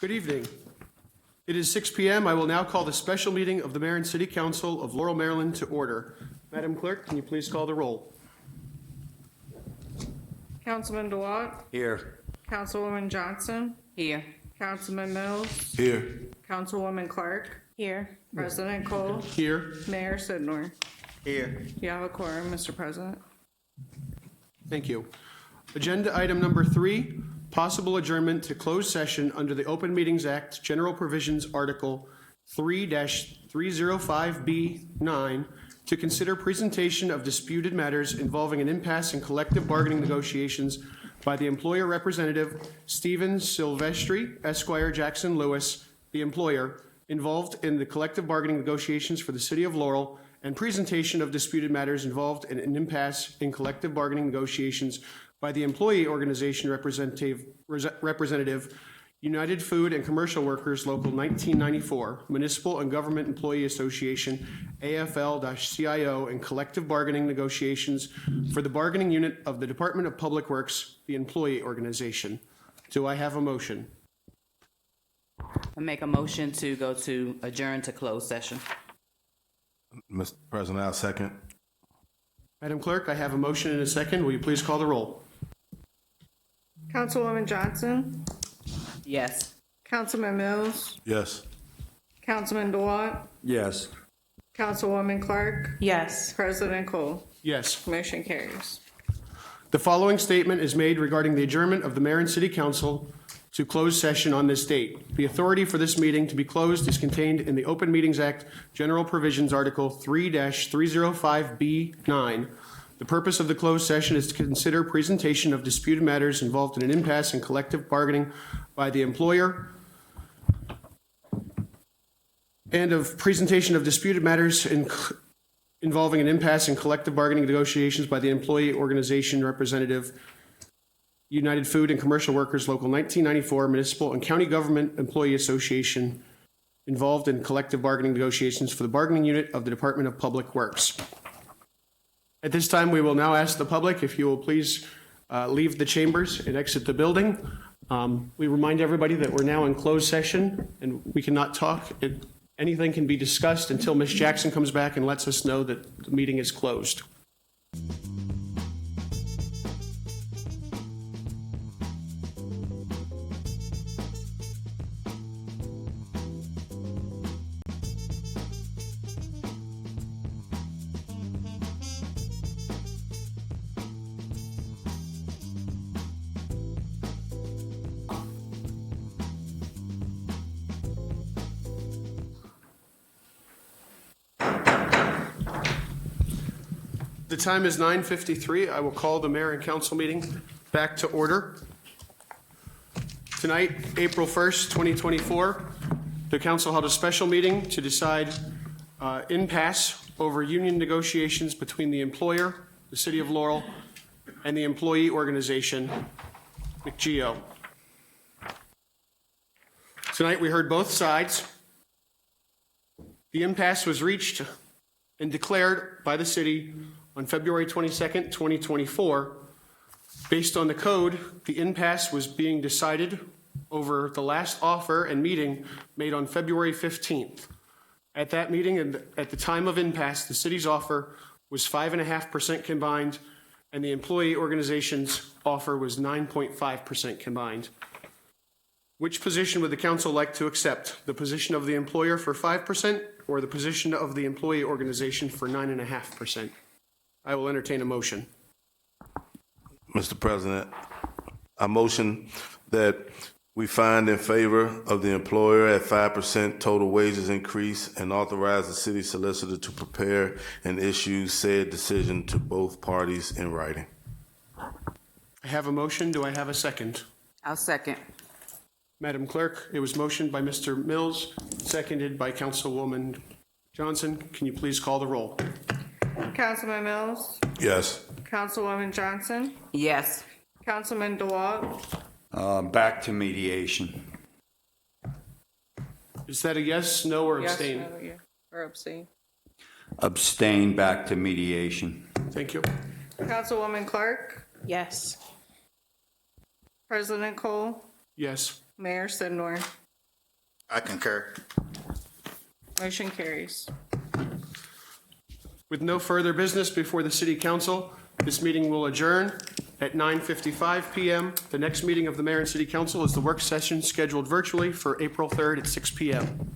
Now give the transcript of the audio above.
Good evening. It is 6 p.m. I will now call the special meeting of the Mayor and City Council of Laurel, Maryland to order. Madam Clerk, can you please call the roll? Councilman DeWatt. Here. Councilwoman Johnson. Here. Councilman Mills. Here. Councilwoman Clark. Here. President Kole. Here. Mayor Sidnor. Here. You have a quorum, Mr. President. Thank you. Agenda item number 3, possible adjournment to closed session under the Open Meetings Act, General Provisions, Article 3-305B9, to consider presentation of disputed matters involving an impasse in collective bargaining negotiations by the employer representative, Stephen Silvestri, Esquire, Jackson Lewis, the employer, involved in the collective bargaining negotiations for the City of Laurel, and presentation of disputed matters involved in an impasse in collective bargaining negotiations by the employee organization representative, United Food and Commercial Workers Local 1994, Municipal and Government Employee Association, AFL-CIO, and collective bargaining negotiations for the bargaining unit of the Department of Public Works, the employee organization. Do I have a motion? I make a motion to go to adjourn to closed session. Mr. President, I'll second. Madam Clerk, I have a motion and a second. Will you please call the roll? Councilwoman Johnson. Yes. Councilman Mills. Yes. Councilman DeWatt. Yes. Councilwoman Clark. Yes. President Kole. Yes. Motion carries. The following statement is made regarding the adjournment of the Mayor and City Council to closed session on this date. The authority for this meeting to be closed is contained in the Open Meetings Act, General Provisions, Article 3-305B9. The purpose of the closed session is to consider presentation of disputed matters involved in an impasse in collective bargaining by the employer and of presentation of disputed matters involving an impasse in collective bargaining negotiations by the employee organization representative, United Food and Commercial Workers Local 1994, Municipal and County Government Employee Association, involved in collective bargaining negotiations for the bargaining unit of the Department of Public Works. At this time, we will now ask the public if you will please leave the chambers and exit the building. We remind everybody that we're now in closed session and we cannot talk. Anything can be discussed until Ms. Jackson comes back and lets us know that the meeting is closed. The time is 9:53. I will call the Mayor and Council meeting back to order. Tonight, April 1st, 2024, the Council held a special meeting to decide impasse over union negotiations between the employer, the City of Laurel, and the employee organization, McGeo. Tonight, we heard both sides. The impasse was reached and declared by the city on February 22nd, 2024. Based on the code, the impasse was being decided over the last offer and meeting made on February 15th. At that meeting and at the time of impasse, the city's offer was 5.5% combined, and the employee organization's offer was 9.5% combined. Which position would the council like to accept? The position of the employer for 5% or the position of the employee organization for 9.5%? I will entertain a motion. Mr. President, I motion that we find in favor of the employer at 5% total wages increase and authorize the city solicitor to prepare and issue said decision to both parties in writing. I have a motion. Do I have a second? I'll second. Madam Clerk, it was motioned by Mr. Mills, seconded by Councilwoman Johnson. Can you please call the roll? Councilman Mills. Yes. Councilwoman Johnson. Yes. Councilman DeWatt. Back to mediation. Is that a yes, no, or Yes, abstain? no, yeah, or abstain. Abstain, back to mediation. Thank you. Councilwoman Clark. Yes. President Kole. Yes. Mayor Sidnor. I concur. Motion carries. With no further business before the city council, this meeting will adjourn at 9:55 PM. The next meeting of the mayor and city council is the work session scheduled virtually for April 3rd at 6 PM.